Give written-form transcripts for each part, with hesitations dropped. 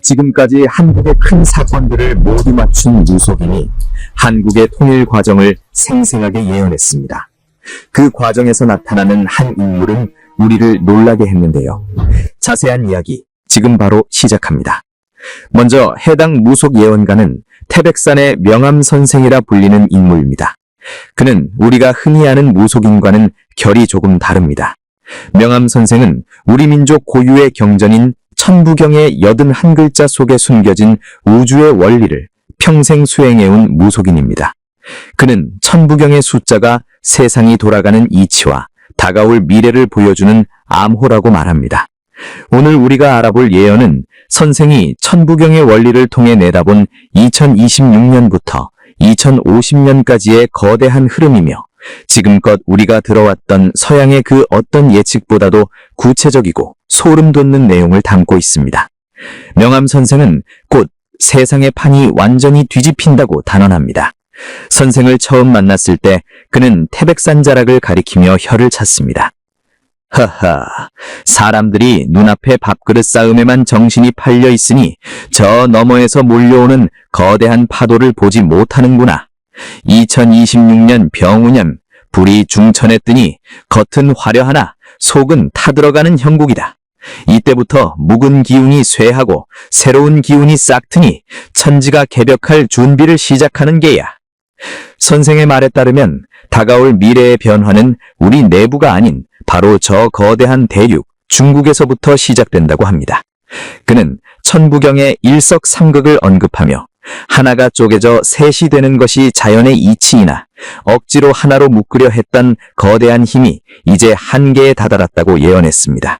지금까지 한국의 큰 사건들을 모두 맞춘 무속인이 한국의 통일 과정을 생생하게 예언했습니다. 그 과정에서 나타나는 한 인물은 우리를 놀라게 했는데요. 자세한 이야기 지금 바로 시작합니다. 먼저 해당 무속 예언가는 태백산의 명암선생이라 불리는 인물입니다. 그는 우리가 흔히 아는 무속인과는 결이 조금 다릅니다. 명암선생은 우리 민족 고유의 경전인 천부경의 81글자 속에 숨겨진 우주의 원리를 평생 수행해온 무속인입니다. 그는 천부경의 숫자가 세상이 돌아가는 이치와 다가올 미래를 보여주는 암호라고 말합니다. 오늘 우리가 알아볼 예언은 선생이 천부경의 원리를 통해 내다본 2026년부터 2050년까지의 거대한 흐름이며 지금껏 우리가 들어왔던 서양의 그 어떤 예측보다도 구체적이고 소름 돋는 내용을 담고 있습니다. 명암선생은 곧 세상의 판이 완전히 뒤집힌다고 단언합니다. 선생을 처음 만났을 때 그는 태백산 자락을 가리키며 혀를 찼습니다. 하하, 사람들이 눈앞에 밥그릇 싸움에만 정신이 팔려 있으니 저 너머에서 몰려오는 거대한 파도를 보지 못하는구나. 2026년 병우년, 불이 중천에 뜨니 겉은 화려하나 속은 타들어가는 형국이다. 이때부터 묵은 기운이 쇠하고 새로운 기운이 싹트니 천지가 개벽할 준비를 시작하는 게야. 선생의 말에 따르면 다가올 미래의 변화는 우리 내부가 아닌 바로 저 거대한 대륙 중국에서부터 시작된다고 합니다. 그는 천부경의 일석삼극을 언급하며 하나가 쪼개져 셋이 되는 것이 자연의 이치이나 억지로 하나로 묶으려 했던 거대한 힘이 이제 한계에 다다랐다고 예언했습니다.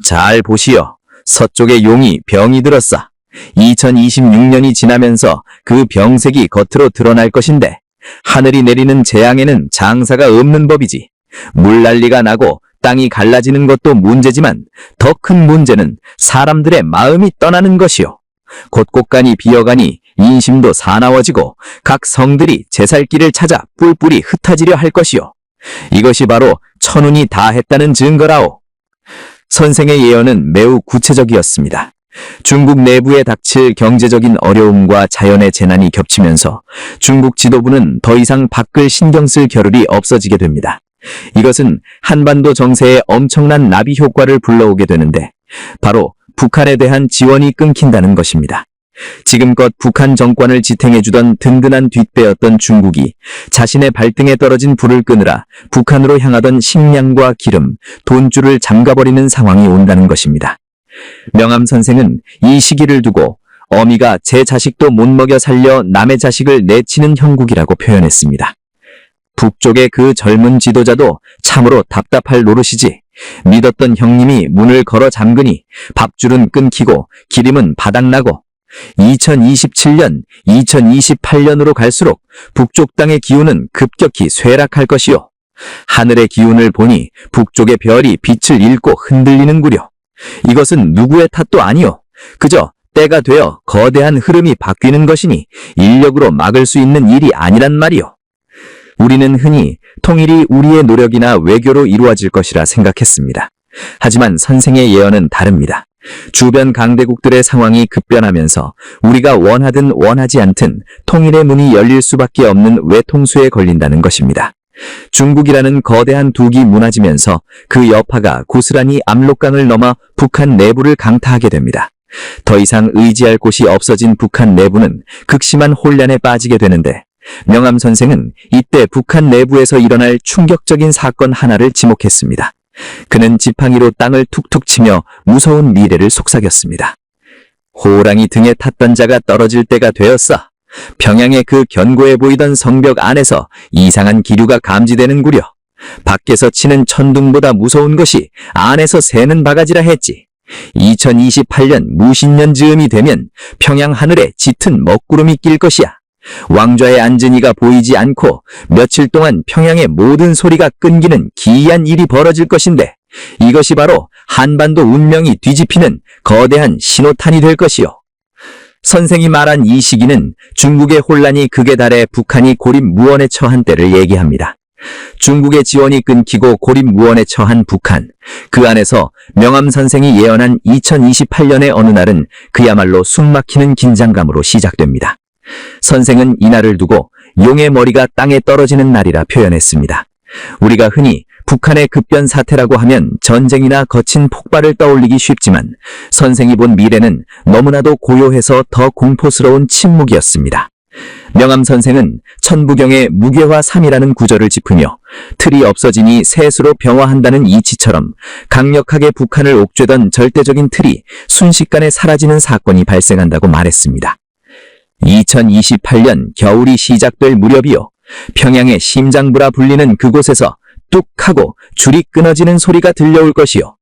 잘 보시오. 서쪽의 용이 병이 들었어. 2026년이 지나면서 그 병색이 겉으로 드러날 것인데 하늘이 내리는 재앙에는 장사가 없는 법이지. 물난리가 나고 땅이 갈라지는 것도 문제지만 더 큰 문제는 사람들의 마음이 떠나는 것이요. 곳곳간이 비어가니 인심도 사나워지고 각 성들이 제살길을 찾아 뿔뿔이 흩어지려 할 것이요. 이것이 바로 천운이 다했다는 증거라오. 선생의 예언은 매우 구체적이었습니다. 중국 내부에 닥칠 경제적인 어려움과 자연의 재난이 겹치면서 중국 지도부는 더 이상 밖을 신경 쓸 겨를이 없어지게 됩니다. 이것은 한반도 정세에 엄청난 나비 효과를 불러오게 되는데 바로 북한에 대한 지원이 끊긴다는 것입니다. 지금껏 북한 정권을 지탱해주던 든든한 뒷배였던 중국이 자신의 발등에 떨어진 불을 끄느라 북한으로 향하던 식량과 기름, 돈줄을 잠가버리는 상황이 온다는 것입니다. 명암선생은 이 시기를 두고 어미가 제 자식도 못 먹여 살려 남의 자식을 내치는 형국이라고 표현했습니다. 북쪽의 그 젊은 지도자도 참으로 답답할 노릇이지. 믿었던 형님이 문을 걸어 잠그니 밥줄은 끊기고 기름은 바닥나고 2027년, 2028년으로 갈수록 북쪽 땅의 기운은 급격히 쇠락할 것이요. 하늘의 기운을 보니 북쪽의 별이 빛을 잃고 흔들리는구려. 이것은 누구의 탓도 아니요. 그저 때가 되어 거대한 흐름이 바뀌는 것이니 인력으로 막을 수 있는 일이 아니란 말이요. 우리는 흔히 통일이 우리의 노력이나 외교로 이루어질 것이라 생각했습니다. 하지만 선생의 예언은 다릅니다. 주변 강대국들의 상황이 급변하면서 우리가 원하든 원하지 않든 통일의 문이 열릴 수밖에 없는 외통수에 걸린다는 것입니다. 중국이라는 거대한 둑이 무너지면서 그 여파가 고스란히 압록강을 넘어 북한 내부를 강타하게 됩니다. 더 이상 의지할 곳이 없어진 북한 내부는 극심한 혼란에 빠지게 되는데 명암선생은 이때 북한 내부에서 일어날 충격적인 사건 하나를 지목했습니다. 그는 지팡이로 땅을 툭툭 치며 무서운 미래를 속삭였습니다. 호랑이 등에 탔던 자가 떨어질 때가 되었어. 평양의 그 견고해 보이던 성벽 안에서 이상한 기류가 감지되는구려. 밖에서 치는 천둥보다 무서운 것이 안에서 새는 바가지라 했지. 2028년 무신년 즈음이 되면 평양 하늘에 짙은 먹구름이 낄 것이야. 왕좌에 앉은 이가 보이지 않고 며칠 동안 평양의 모든 소리가 끊기는 기이한 일이 벌어질 것인데 이것이 바로 한반도 운명이 뒤집히는 거대한 신호탄이 될 것이요. 선생이 말한 이 시기는 중국의 혼란이 극에 달해 북한이 고립무원에 처한 때를 얘기합니다. 중국의 지원이 끊기고 고립무원에 처한 북한. 그 안에서 명암 선생이 예언한 2028년의 어느 날은 그야말로 숨막히는 긴장감으로 시작됩니다. 선생은 이날을 두고 용의 머리가 땅에 떨어지는 날이라 표현했습니다. 우리가 흔히 북한의 급변 사태라고 하면 전쟁이나 거친 폭발을 떠올리기 쉽지만 선생이 본 미래는 너무나도 고요해서 더 공포스러운 침묵이었습니다. 명암 선생은 천부경의 무괴화 3이라는 구절을 짚으며 틀이 없어지니 셋으로 병화한다는 이치처럼 강력하게 북한을 옥죄던 절대적인 틀이 순식간에 사라지는 사건이 발생한다고 말했습니다. 2028년 겨울이 시작될 무렵이요. 평양의 심장부라 불리는 그곳에서 뚝 하고 줄이 끊어지는 소리가 들려올 것이요.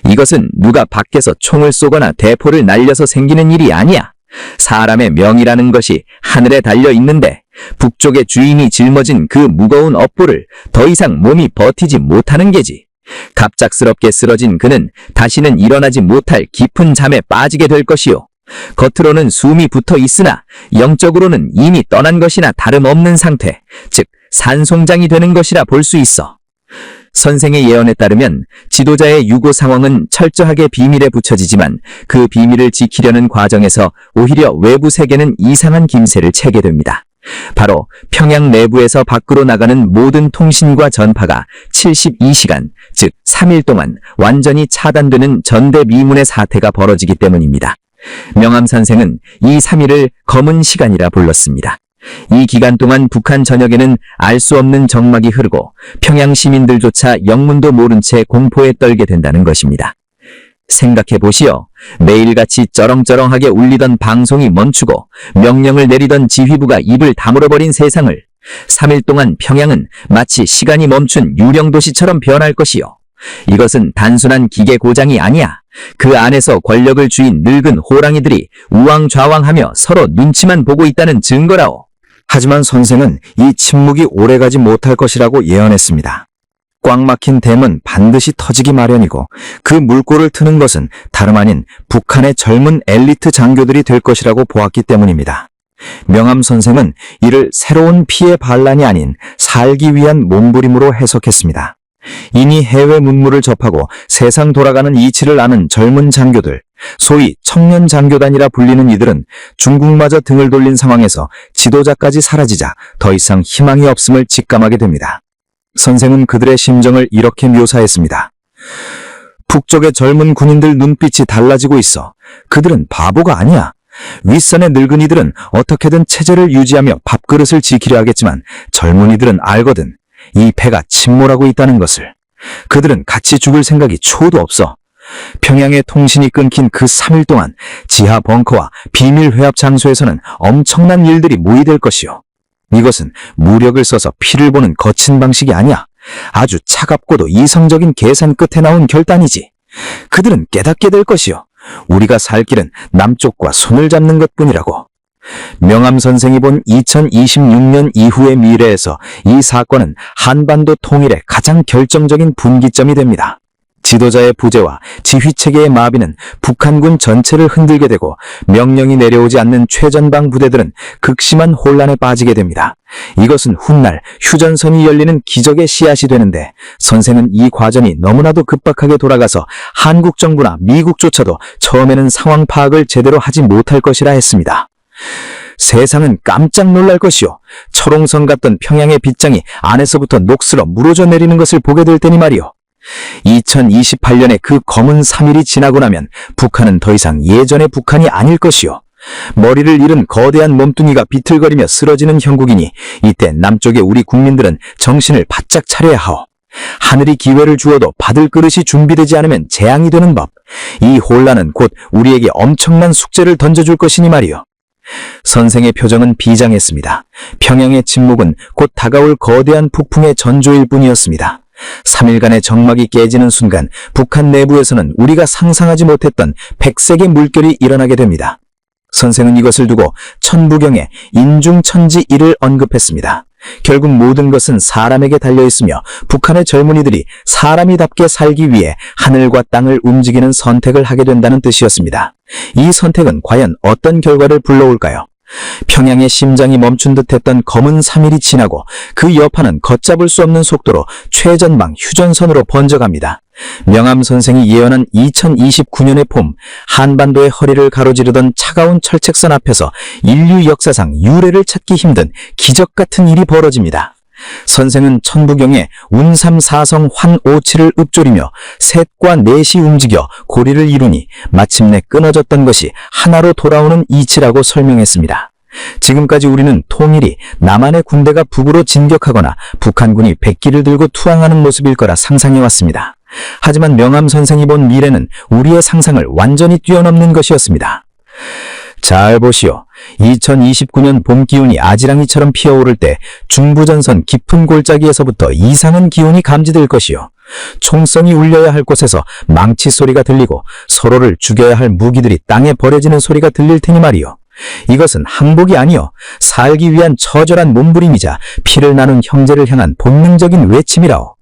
이것은 누가 밖에서 총을 쏘거나 대포를 날려서 생기는 일이 아니야. 사람의 명이라는 것이 하늘에 달려 있는데 북쪽의 주인이 짊어진 그 무거운 업보를 더 이상 몸이 버티지 못하는 게지. 갑작스럽게 쓰러진 그는 다시는 일어나지 못할 깊은 잠에 빠지게 될 것이요. 겉으로는 숨이 붙어 있으나 영적으로는 이미 떠난 것이나 다름없는 상태, 즉 산송장이 되는 것이라 볼 수 있어. 선생의 예언에 따르면 지도자의 유고 상황은 철저하게 비밀에 붙여지지만 그 비밀을 지키려는 과정에서 오히려 외부 세계는 이상한 김새를 채게 됩니다. 바로 평양 내부에서 밖으로 나가는 모든 통신과 전파가 72시간, 즉 3일 동안 완전히 차단되는 전대미문의 사태가 벌어지기 때문입니다. 명암 선생은 이 3일을 검은 시간이라 불렀습니다. 이 기간 동안 북한 전역에는 알 수 없는 정막이 흐르고 평양 시민들조차 영문도 모른 채 공포에 떨게 된다는 것입니다. 생각해 보시오. 매일같이 쩌렁쩌렁하게 울리던 방송이 멈추고 명령을 내리던 지휘부가 입을 다물어버린 세상을 3일 동안 평양은 마치 시간이 멈춘 유령도시처럼 변할 것이요. 이것은 단순한 기계 고장이 아니야. 그 안에서 권력을 쥐인 늙은 호랑이들이 우왕좌왕하며 서로 눈치만 보고 있다는 증거라오. 하지만 선생은 이 침묵이 오래가지 못할 것이라고 예언했습니다. 꽉 막힌 댐은 반드시 터지기 마련이고 그 물꼬를 트는 것은 다름 아닌 북한의 젊은 엘리트 장교들이 될 것이라고 보았기 때문입니다. 명암 선생은 이를 새로운 피의 반란이 아닌 살기 위한 몸부림으로 해석했습니다. 이미 해외 문물을 접하고 세상 돌아가는 이치를 아는 젊은 장교들, 소위 청년 장교단이라 불리는 이들은 중국마저 등을 돌린 상황에서 지도자까지 사라지자 더 이상 희망이 없음을 직감하게 됩니다. 선생은 그들의 심정을 이렇게 묘사했습니다. 북쪽의 젊은 군인들 눈빛이 달라지고 있어. 그들은 바보가 아니야. 윗선의 늙은이들은 어떻게든 체제를 유지하며 밥그릇을 지키려 하겠지만 젊은이들은 알거든. 이 배가 침몰하고 있다는 것을. 그들은 같이 죽을 생각이 초도 없어. 평양의 통신이 끊긴 그 3일 동안 지하 벙커와 비밀 회합 장소에서는 엄청난 일들이 모이될 것이요. 이것은 무력을 써서 피를 보는 거친 방식이 아니야. 아주 차갑고도 이성적인 계산 끝에 나온 결단이지. 그들은 깨닫게 될 것이요. 우리가 살 길은 남쪽과 손을 잡는 것뿐이라고. 명암 선생이 본 2026년 이후의 미래에서 이 사건은 한반도 통일의 가장 결정적인 분기점이 됩니다. 지도자의 부재와 지휘체계의 마비는 북한군 전체를 흔들게 되고 명령이 내려오지 않는 최전방 부대들은 극심한 혼란에 빠지게 됩니다. 이것은 훗날 휴전선이 열리는 기적의 씨앗이 되는데 선생은 이 과정이 너무나도 급박하게 돌아가서 한국 정부나 미국조차도 처음에는 상황 파악을 제대로 하지 못할 것이라 했습니다. 세상은 깜짝 놀랄 것이요. 철옹성 같던 평양의 빗장이 안에서부터 녹슬어 무너져 내리는 것을 보게 될 테니 말이요. 2028년에 그 검은 3일이 지나고 나면 북한은 더 이상 예전의 북한이 아닐 것이요. 머리를 잃은 거대한 몸뚱이가 비틀거리며 쓰러지는 형국이니 이때 남쪽의 우리 국민들은 정신을 바짝 차려야 하오. 하늘이 기회를 주어도 받을 그릇이 준비되지 않으면 재앙이 되는 법. 이 혼란은 곧 우리에게 엄청난 숙제를 던져줄 것이니 말이요. 선생의 표정은 비장했습니다. 평양의 침묵은 곧 다가올 거대한 폭풍의 전조일 뿐이었습니다. 3일간의 정막이 깨지는 순간 북한 내부에서는 우리가 상상하지 못했던 백색의 물결이 일어나게 됩니다. 선생은 이것을 두고 천부경의 인중천지일을 언급했습니다. 결국 모든 것은 사람에게 달려있으며 북한의 젊은이들이 사람이답게 살기 위해 하늘과 땅을 움직이는 선택을 하게 된다는 뜻이었습니다. 이 선택은 과연 어떤 결과를 불러올까요? 평양의 심장이 멈춘 듯했던 검은 3일이 지나고 그 여파는 걷잡을 수 없는 속도로 최전방 휴전선으로 번져갑니다. 명암 선생이 예언한 2029년의 봄, 한반도의 허리를 가로지르던 차가운 철책선 앞에서 인류 역사상 유례를 찾기 힘든 기적 같은 일이 벌어집니다. 선생은 천부경에 운삼사성 환오치를 읊조리며 셋과 넷이 움직여 고리를 이루니 마침내 끊어졌던 것이 하나로 돌아오는 이치라고 설명했습니다. 지금까지 우리는 통일이 남한의 군대가 북으로 진격하거나 북한군이 백기를 들고 투항하는 모습일 거라 상상해왔습니다. 하지만 명암 선생이 본 미래는 우리의 상상을 완전히 뛰어넘는 것이었습니다. 잘 보시오. 2029년 봄 기운이 아지랑이처럼 피어오를 때 중부전선 깊은 골짜기에서부터 이상한 기운이 감지될 것이요. 총성이 울려야 할 곳에서 망치 소리가 들리고 서로를 죽여야 할 무기들이 땅에 버려지는 소리가 들릴 테니 말이요. 이것은 항복이 아니요. 살기 위한 처절한 몸부림이자 피를 나눈 형제를 향한 본능적인 외침이라오.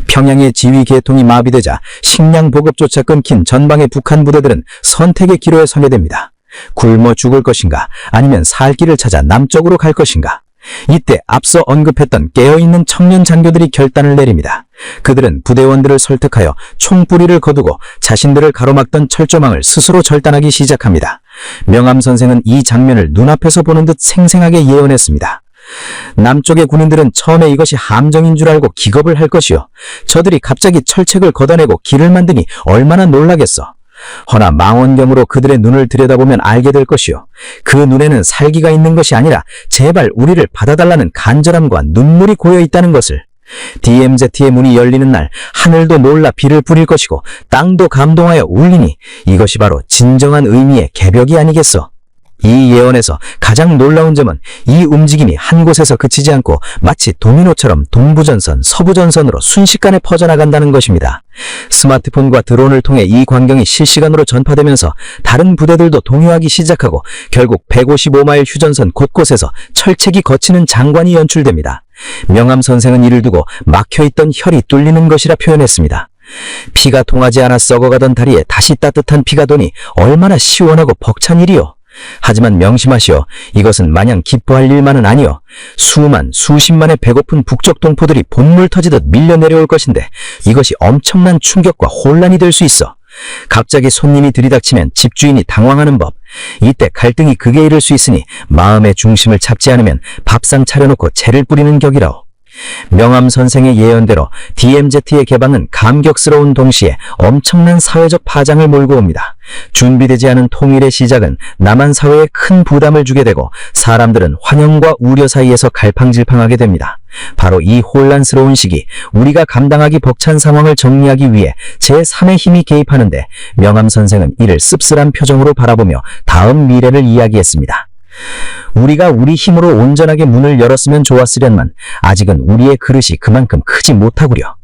평양의 지휘 계통이 마비되자 식량 보급조차 끊긴 전방의 북한 부대들은 선택의 기로에 서게 됩니다. 굶어 죽을 것인가 아니면 살 길을 찾아 남쪽으로 갈 것인가. 이때 앞서 언급했던 깨어있는 청년 장교들이 결단을 내립니다. 그들은 부대원들을 설득하여 총뿌리를 거두고 자신들을 가로막던 철조망을 스스로 절단하기 시작합니다. 명암 선생은 이 장면을 눈앞에서 보는 듯 생생하게 예언했습니다. 남쪽의 군인들은 처음에 이것이 함정인 줄 알고 기겁을 할 것이요. 저들이 갑자기 철책을 걷어내고 길을 만드니 얼마나 놀라겠어. 허나 망원경으로 그들의 눈을 들여다보면 알게 될 것이요. 그 눈에는 살기가 있는 것이 아니라 제발 우리를 받아달라는 간절함과 눈물이 고여 있다는 것을. DMZ의 문이 열리는 날 하늘도 놀라 비를 뿌릴 것이고 땅도 감동하여 울리니 이것이 바로 진정한 의미의 개벽이 아니겠어. 이 예언에서 가장 놀라운 점은 이 움직임이 한 곳에서 그치지 않고 마치 도미노처럼 동부전선, 서부전선으로 순식간에 퍼져나간다는 것입니다. 스마트폰과 드론을 통해 이 광경이 실시간으로 전파되면서 다른 부대들도 동요하기 시작하고 결국 155마일 휴전선 곳곳에서 철책이 거치는 장관이 연출됩니다. 명암 선생은 이를 두고 막혀있던 혈이 뚫리는 것이라 표현했습니다. 피가 통하지 않아 썩어가던 다리에 다시 따뜻한 피가 도니 얼마나 시원하고 벅찬 일이요. 하지만 명심하시오. 이것은 마냥 기뻐할 일만은 아니오. 수십만의 배고픈 북쪽 동포들이 본물 터지듯 밀려 내려올 것인데 이것이 엄청난 충격과 혼란이 될 수 있어. 갑자기 손님이 들이닥치면 집주인이 당황하는 법. 이때 갈등이 극에 이를 수 있으니 마음의 중심을 잡지 않으면 밥상 차려놓고 재를 뿌리는 격이라오. 명암 선생의 예언대로 DMZ의 개방은 감격스러운 동시에 엄청난 사회적 파장을 몰고 옵니다. 준비되지 않은 통일의 시작은 남한 사회에 큰 부담을 주게 되고 사람들은 환영과 우려 사이에서 갈팡질팡하게 됩니다. 바로 이 혼란스러운 시기, 우리가 감당하기 벅찬 상황을 정리하기 위해 제3의 힘이 개입하는데 명암 선생은 이를 씁쓸한 표정으로 바라보며 다음 미래를 이야기했습니다. 우리가 우리 힘으로 온전하게 문을 열었으면 좋았으련만 아직은 우리의 그릇이 그만큼 크지 못하구려.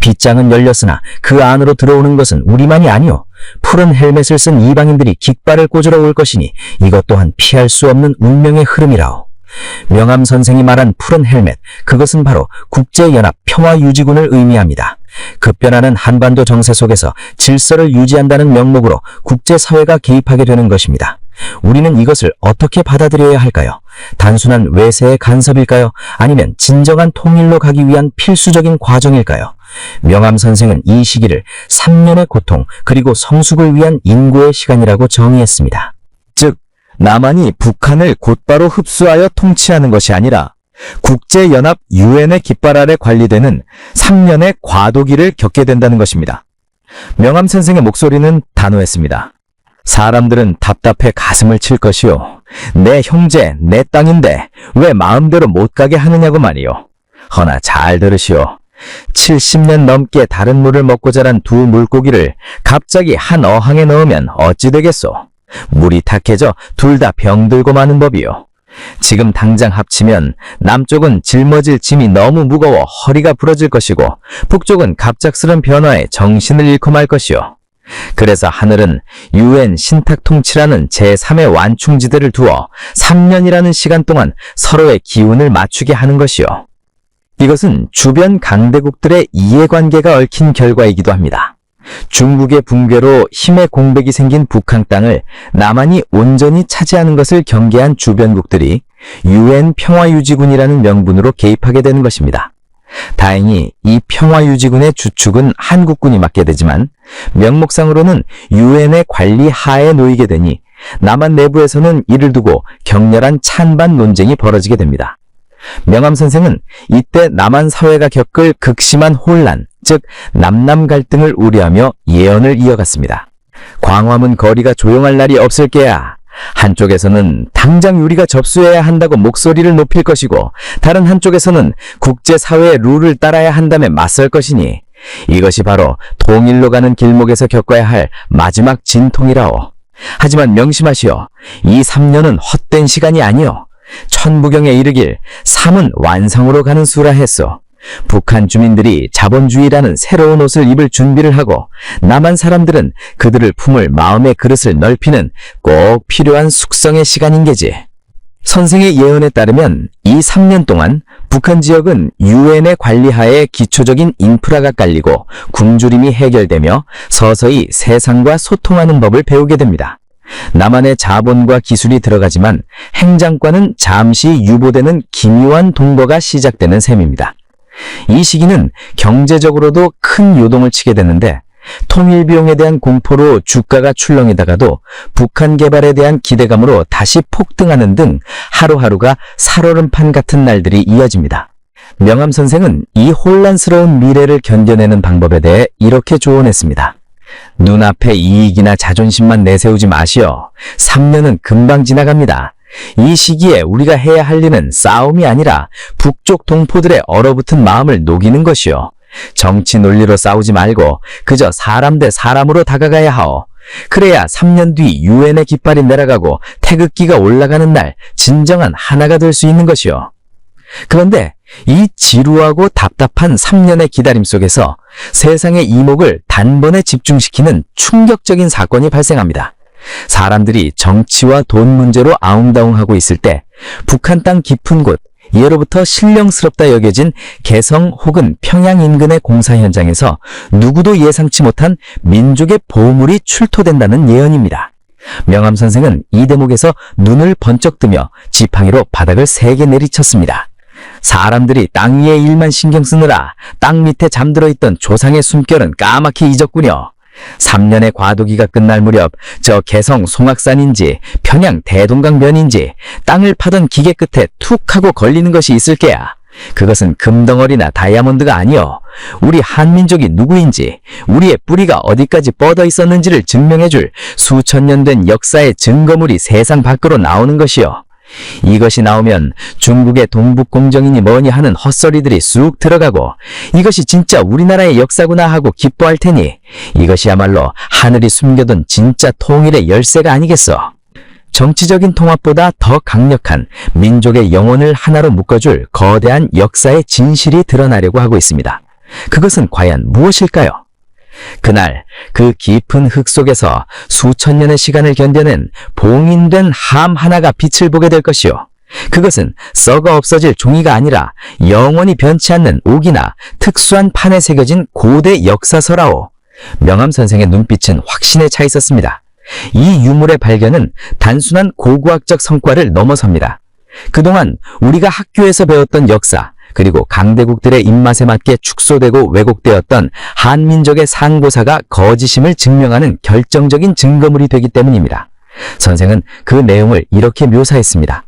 빗장은 열렸으나 그 안으로 들어오는 것은 우리만이 아니오. 푸른 헬멧을 쓴 이방인들이 깃발을 꽂으러 올 것이니 이것 또한 피할 수 없는 운명의 흐름이라오. 명암 선생이 말한 푸른 헬멧, 그것은 바로 국제연합 평화유지군을 의미합니다. 급변하는 한반도 정세 속에서 질서를 유지한다는 명목으로 국제사회가 개입하게 되는 것입니다. 우리는 이것을 어떻게 받아들여야 할까요? 단순한 외세의 간섭일까요? 아니면 진정한 통일로 가기 위한 필수적인 과정일까요? 명암 선생은 이 시기를 3년의 고통 그리고 성숙을 위한 인고의 시간이라고 정의했습니다. 즉, 남한이 북한을 곧바로 흡수하여 통치하는 것이 아니라 국제연합 유엔의 깃발 아래 관리되는 3년의 과도기를 겪게 된다는 것입니다. 명암 선생의 목소리는 단호했습니다. 사람들은 답답해 가슴을 칠 것이요. 내 형제, 내 땅인데 왜 마음대로 못 가게 하느냐고 말이요. 허나 잘 들으시오. 70년 넘게 다른 물을 먹고 자란 두 물고기를 갑자기 한 어항에 넣으면 어찌 되겠소? 물이 탁해져 둘 다 병들고 마는 법이요. 지금 당장 합치면 남쪽은 짊어질 짐이 너무 무거워 허리가 부러질 것이고 북쪽은 갑작스런 변화에 정신을 잃고 말 것이요. 그래서 하늘은 유엔 신탁통치라는 제3의 완충지대를 두어 3년이라는 시간 동안 서로의 기운을 맞추게 하는 것이요. 이것은 주변 강대국들의 이해관계가 얽힌 결과이기도 합니다. 중국의 붕괴로 힘의 공백이 생긴 북한 땅을 남한이 온전히 차지하는 것을 경계한 주변국들이 UN 평화유지군이라는 명분으로 개입하게 되는 것입니다. 다행히 이 평화유지군의 주축은 한국군이 맡게 되지만 명목상으로는 UN의 관리 하에 놓이게 되니 남한 내부에서는 이를 두고 격렬한 찬반 논쟁이 벌어지게 됩니다. 명암 선생은 이때 남한 사회가 겪을 극심한 혼란, 즉 남남 갈등을 우려하며 예언을 이어갔습니다. 광화문 거리가 조용할 날이 없을 게야. 한쪽에서는 당장 우리가 접수해야 한다고 목소리를 높일 것이고 다른 한쪽에서는 국제사회의 룰을 따라야 한다며 맞설 것이니 이것이 바로 통일로 가는 길목에서 겪어야 할 마지막 진통이라오. 하지만 명심하시오. 이 3년은 헛된 시간이 아니오. 천부경에 이르길 3은 완성으로 가는 수라 했소. 북한 주민들이 자본주의라는 새로운 옷을 입을 준비를 하고 남한 사람들은 그들을 품을 마음의 그릇을 넓히는 꼭 필요한 숙성의 시간인 게지. 선생의 예언에 따르면 이 3년 동안 북한 지역은 UN의 관리하에 기초적인 인프라가 깔리고 굶주림이 해결되며 서서히 세상과 소통하는 법을 배우게 됩니다. 남한의 자본과 기술이 들어가지만 행장과는 잠시 유보되는 기묘한 동거가 시작되는 셈입니다. 이 시기는 경제적으로도 큰 요동을 치게 되는데 통일 비용에 대한 공포로 주가가 출렁이다가도 북한 개발에 대한 기대감으로 다시 폭등하는 등 하루하루가 살얼음판 같은 날들이 이어집니다. 명암 선생은 이 혼란스러운 미래를 견뎌내는 방법에 대해 이렇게 조언했습니다. 눈앞에 이익이나 자존심만 내세우지 마시오. 3년은 금방 지나갑니다. 이 시기에 우리가 해야 할 일은 싸움이 아니라 북쪽 동포들의 얼어붙은 마음을 녹이는 것이오. 정치 논리로 싸우지 말고 그저 사람 대 사람으로 다가가야 하오. 그래야 3년 뒤 유엔의 깃발이 내려가고 태극기가 올라가는 날 진정한 하나가 될 수 있는 것이오. 그런데 이 지루하고 답답한 3년의 기다림 속에서 세상의 이목을 단번에 집중시키는 충격적인 사건이 발생합니다. 사람들이 정치와 돈 문제로 아웅다웅하고 있을 때 북한 땅 깊은 곳, 예로부터 신령스럽다 여겨진 개성 혹은 평양 인근의 공사 현장에서 누구도 예상치 못한 민족의 보물이 출토된다는 예언입니다. 명암 선생은 이 대목에서 눈을 번쩍 뜨며 지팡이로 바닥을 세게 내리쳤습니다. 사람들이 땅 위의 일만 신경 쓰느라 땅 밑에 잠들어 있던 조상의 숨결은 까맣게 잊었군요. 3년의 과도기가 끝날 무렵 저 개성 송악산인지 평양 대동강변인지 땅을 파던 기계 끝에 툭 하고 걸리는 것이 있을 게야. 그것은 금덩어리나 다이아몬드가 아니오. 우리 한민족이 누구인지, 우리의 뿌리가 어디까지 뻗어 있었는지를 증명해줄 수천 년 된 역사의 증거물이 세상 밖으로 나오는 것이오. 이것이 나오면 중국의 동북공정이니 뭐니 하는 헛소리들이 쑥 들어가고 이것이 진짜 우리나라의 역사구나 하고 기뻐할 테니 이것이야말로 하늘이 숨겨둔 진짜 통일의 열쇠가 아니겠어. 정치적인 통합보다 더 강력한 민족의 영혼을 하나로 묶어줄 거대한 역사의 진실이 드러나려고 하고 있습니다. 그것은 과연 무엇일까요? 그날 그 깊은 흙 속에서 수천 년의 시간을 견뎌낸 봉인된 함 하나가 빛을 보게 될 것이요. 그것은 썩어 없어질 종이가 아니라 영원히 변치 않는 옥이나 특수한 판에 새겨진 고대 역사서라오. 명암 선생의 눈빛은 확신에 차 있었습니다. 이 유물의 발견은 단순한 고고학적 성과를 넘어섭니다. 그동안 우리가 학교에서 배웠던 역사, 그리고 강대국들의 입맛에 맞게 축소되고 왜곡되었던 한민족의 상고사가 거짓임을 증명하는 결정적인 증거물이 되기 때문입니다. 선생은 그 내용을 이렇게 묘사했습니다.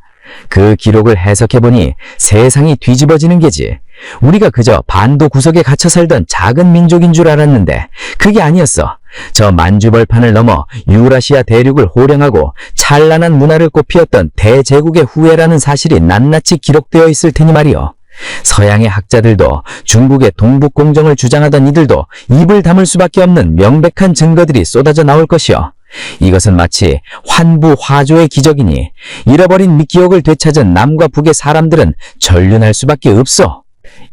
그 기록을 해석해보니 세상이 뒤집어지는 게지. 우리가 그저 반도 구석에 갇혀 살던 작은 민족인 줄 알았는데 그게 아니었어. 저 만주벌판을 넘어 유라시아 대륙을 호령하고 찬란한 문화를 꽃피웠던 대제국의 후예라는 사실이 낱낱이 기록되어 있을 테니 말이오. 서양의 학자들도 중국의 동북공정을 주장하던 이들도 입을 다물 수밖에 없는 명백한 증거들이 쏟아져 나올 것이요. 이것은 마치 환부화조의 기적이니 잃어버린 미기억을 되찾은 남과 북의 사람들은 전륜할 수밖에 없어.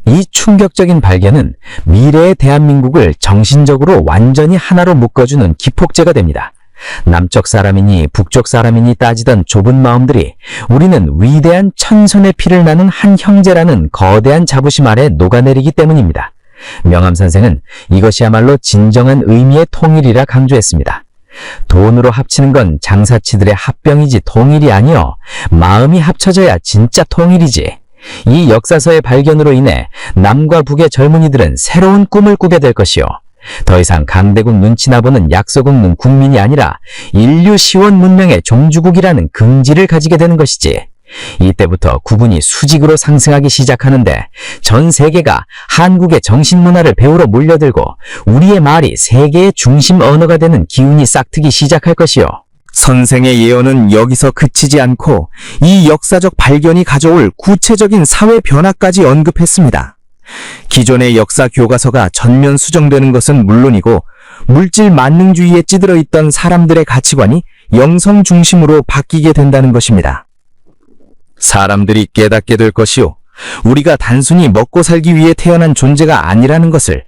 이 충격적인 발견은 미래의 대한민국을 정신적으로 완전히 하나로 묶어주는 기폭제가 됩니다. 남쪽 사람이니 북쪽 사람이니 따지던 좁은 마음들이 우리는 위대한 천선의 피를 나는 한 형제라는 거대한 자부심 아래 녹아내리기 때문입니다. 명암 선생은 이것이야말로 진정한 의미의 통일이라 강조했습니다. 돈으로 합치는 건 장사치들의 합병이지 통일이 아니요. 마음이 합쳐져야 진짜 통일이지. 이 역사서의 발견으로 인해 남과 북의 젊은이들은 새로운 꿈을 꾸게 될 것이요. 더 이상 강대국 눈치나 보는 약속 없는 국민이 아니라 인류 시원 문명의 종주국이라는 긍지를 가지게 되는 것이지. 이때부터 국군이 수직으로 상승하기 시작하는데 전 세계가 한국의 정신문화를 배우러 몰려들고 우리의 말이 세계의 중심 언어가 되는 기운이 싹트기 시작할 것이요. 선생의 예언은 여기서 그치지 않고 이 역사적 발견이 가져올 구체적인 사회 변화까지 언급했습니다. 기존의 역사 교과서가 전면 수정되는 것은 물론이고 물질 만능주의에 찌들어 있던 사람들의 가치관이 영성 중심으로 바뀌게 된다는 것입니다. 사람들이 깨닫게 될 것이요. 우리가 단순히 먹고 살기 위해 태어난 존재가 아니라는 것을,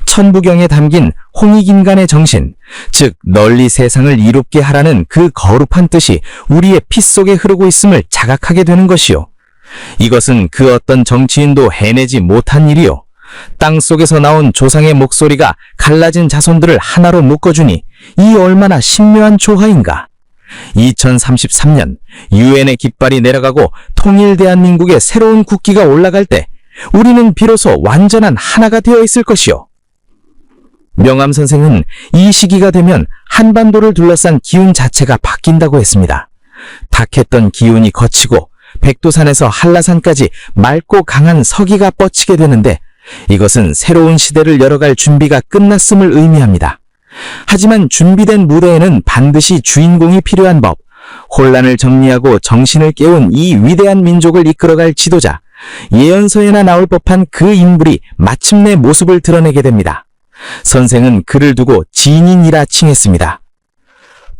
천부경에 담긴 홍익인간의 정신, 즉 널리 세상을 이롭게 하라는 그 거룩한 뜻이 우리의 피 속에 흐르고 있음을 자각하게 되는 것이요. 이것은 그 어떤 정치인도 해내지 못한 일이요. 땅 속에서 나온 조상의 목소리가 갈라진 자손들을 하나로 묶어주니 이 얼마나 신묘한 조화인가. 2033년 유엔의 깃발이 내려가고 통일 대한민국의 새로운 국기가 올라갈 때 우리는 비로소 완전한 하나가 되어 있을 것이요. 명암 선생은 이 시기가 되면 한반도를 둘러싼 기운 자체가 바뀐다고 했습니다. 탁했던 기운이 거치고 백두산에서 한라산까지 맑고 강한 서기가 뻗치게 되는데 이것은 새로운 시대를 열어갈 준비가 끝났음을 의미합니다. 하지만 준비된 무대에는 반드시 주인공이 필요한 법, 혼란을 정리하고 정신을 깨운 이 위대한 민족을 이끌어갈 지도자, 예언서에나 나올 법한 그 인물이 마침내 모습을 드러내게 됩니다. 선생은 그를 두고 진인이라 칭했습니다.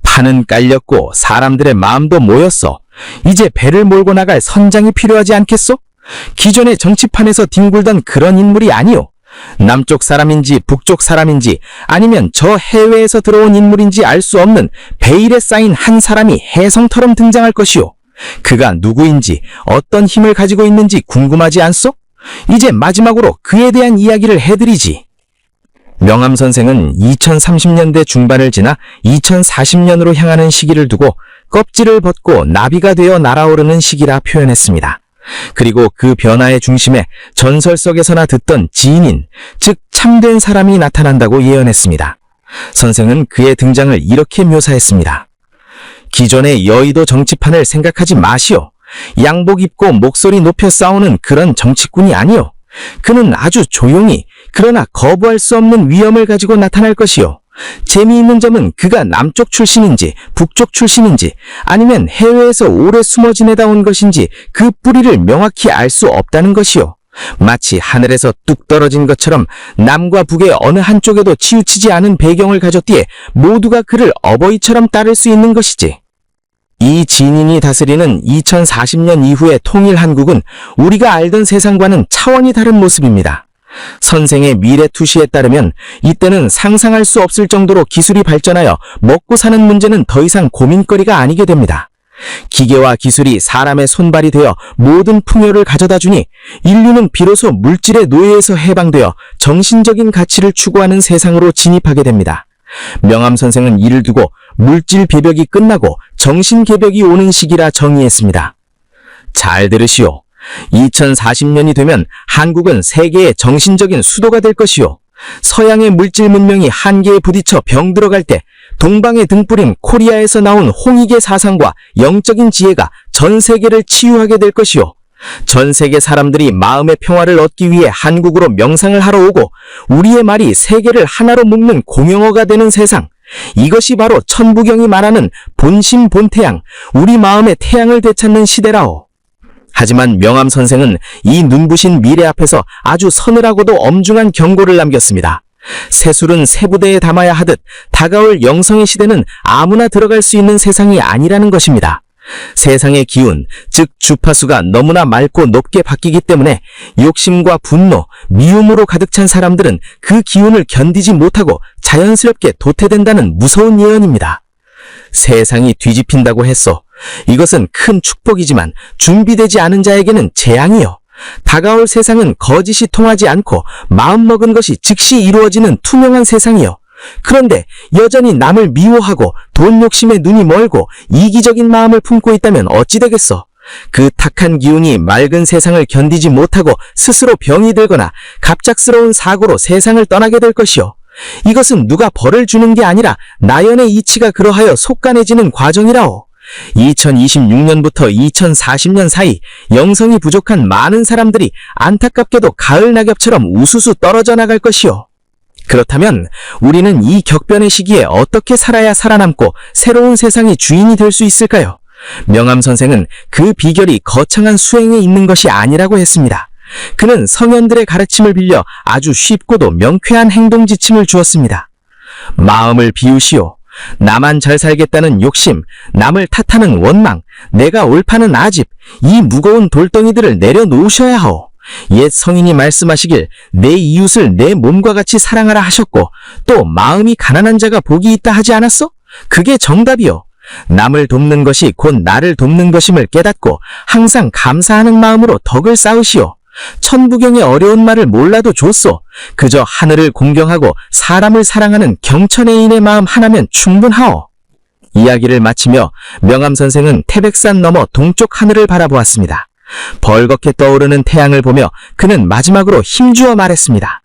판은 깔렸고 사람들의 마음도 모였어. 이제 배를 몰고 나갈 선장이 필요하지 않겠소? 기존의 정치판에서 뒹굴던 그런 인물이 아니오. 남쪽 사람인지 북쪽 사람인지 아니면 저 해외에서 들어온 인물인지 알 수 없는 베일에 쌓인 한 사람이 혜성처럼 등장할 것이오. 그가 누구인지 어떤 힘을 가지고 있는지 궁금하지 않소? 이제 마지막으로 그에 대한 이야기를 해드리지. 명암 선생은 2030년대 중반을 지나 2040년으로 향하는 시기를 두고 껍질을 벗고 나비가 되어 날아오르는 시기라 표현했습니다. 그리고 그 변화의 중심에 전설 속에서나 듣던 지인인, 즉 참된 사람이 나타난다고 예언했습니다. 선생은 그의 등장을 이렇게 묘사했습니다. 기존의 여의도 정치판을 생각하지 마시오. 양복 입고 목소리 높여 싸우는 그런 정치꾼이 아니오. 그는 아주 조용히 그러나 거부할 수 없는 위엄을 가지고 나타날 것이요. 재미있는 점은 그가 남쪽 출신인지 북쪽 출신인지 아니면 해외에서 오래 숨어 지내다 온 것인지 그 뿌리를 명확히 알 수 없다는 것이요. 마치 하늘에서 뚝 떨어진 것처럼 남과 북의 어느 한쪽에도 치우치지 않은 배경을 가졌기에 모두가 그를 어버이처럼 따를 수 있는 것이지. 이 진인이 다스리는 2040년 이후의 통일 한국은 우리가 알던 세상과는 차원이 다른 모습입니다. 선생의 미래 투시에 따르면 이때는 상상할 수 없을 정도로 기술이 발전하여 먹고 사는 문제는 더 이상 고민거리가 아니게 됩니다. 기계와 기술이 사람의 손발이 되어 모든 풍요를 가져다 주니 인류는 비로소 물질의 노예에서 해방되어 정신적인 가치를 추구하는 세상으로 진입하게 됩니다. 명암 선생은 이를 두고 물질 배벽이 끝나고 정신 개벽이 오는 시기라 정의했습니다. 잘 들으시오. 2040년이 되면 한국은 세계의 정신적인 수도가 될 것이요. 서양의 물질 문명이 한계에 부딪혀 병들어갈 때 동방의 등불인 코리아에서 나온 홍익의 사상과 영적인 지혜가 전 세계를 치유하게 될 것이요. 전 세계 사람들이 마음의 평화를 얻기 위해 한국으로 명상을 하러 오고 우리의 말이 세계를 하나로 묶는 공용어가 되는 세상. 이것이 바로 천부경이 말하는 본심 본태양, 우리 마음의 태양을 되찾는 시대라오. 하지만 명암 선생은 이 눈부신 미래 앞에서 아주 서늘하고도 엄중한 경고를 남겼습니다. 새술은 새부대에 담아야 하듯 다가올 영성의 시대는 아무나 들어갈 수 있는 세상이 아니라는 것입니다. 세상의 기운, 즉 주파수가 너무나 맑고 높게 바뀌기 때문에 욕심과 분노, 미움으로 가득 찬 사람들은 그 기운을 견디지 못하고 자연스럽게 도태된다는 무서운 예언입니다. 세상이 뒤집힌다고 했소. 이것은 큰 축복이지만 준비되지 않은 자에게는 재앙이요. 다가올 세상은 거짓이 통하지 않고 마음먹은 것이 즉시 이루어지는 투명한 세상이요. 그런데 여전히 남을 미워하고 돈 욕심에 눈이 멀고 이기적인 마음을 품고 있다면 어찌 되겠어? 그 탁한 기운이 맑은 세상을 견디지 못하고 스스로 병이 들거나 갑작스러운 사고로 세상을 떠나게 될 것이요. 이것은 누가 벌을 주는 게 아니라 나연의 이치가 그러하여 속간해지는 과정이라오. 2026년부터 2040년 사이 영성이 부족한 많은 사람들이 안타깝게도 가을 낙엽처럼 우수수 떨어져 나갈 것이요. 그렇다면 우리는 이 격변의 시기에 어떻게 살아야 살아남고 새로운 세상의 주인이 될 수 있을까요? 명암 선생은 그 비결이 거창한 수행에 있는 것이 아니라고 했습니다. 그는 성현들의 가르침을 빌려 아주 쉽고도 명쾌한 행동 지침을 주었습니다. 마음을 비우시오. 나만 잘 살겠다는 욕심, 남을 탓하는 원망, 내가 옳다는 아집, 이 무거운 돌덩이들을 내려놓으셔야 하오. 옛 성인이 말씀하시길 내 이웃을 내 몸과 같이 사랑하라 하셨고 또 마음이 가난한 자가 복이 있다 하지 않았어? 그게 정답이요. 남을 돕는 것이 곧 나를 돕는 것임을 깨닫고 항상 감사하는 마음으로 덕을 쌓으시오. 천부경의 어려운 말을 몰라도 좋소. 그저 하늘을 공경하고 사람을 사랑하는 경천애인의 마음 하나면 충분하오. 이야기를 마치며 명암 선생은 태백산 너머 동쪽 하늘을 바라보았습니다. 벌겋게 떠오르는 태양을 보며 그는 마지막으로 힘주어 말했습니다.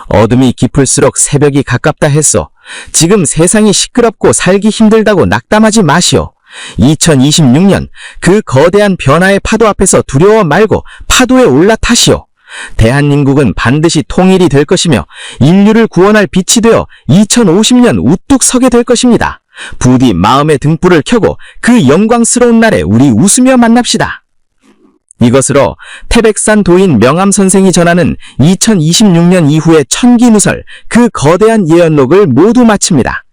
어둠이 깊을수록 새벽이 가깝다 했소. 지금 세상이 시끄럽고 살기 힘들다고 낙담하지 마시오. 2026년 그 거대한 변화의 파도 앞에서 두려워 말고 파도에 올라타시오. 대한민국은 반드시 통일이 될 것이며 인류를 구원할 빛이 되어 2050년 우뚝 서게 될 것입니다. 부디 마음의 등불을 켜고 그 영광스러운 날에 우리 웃으며 만납시다. 이것으로 태백산 도인 명암 선생이 전하는 2026년 이후의 천기누설, 그 거대한 예언록을 모두 마칩니다.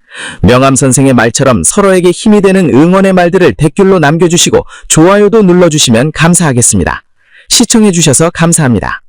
명암 선생의 말처럼 서로에게 힘이 되는 응원의 말들을 댓글로 남겨주시고 좋아요도 눌러주시면 감사하겠습니다. 시청해주셔서 감사합니다.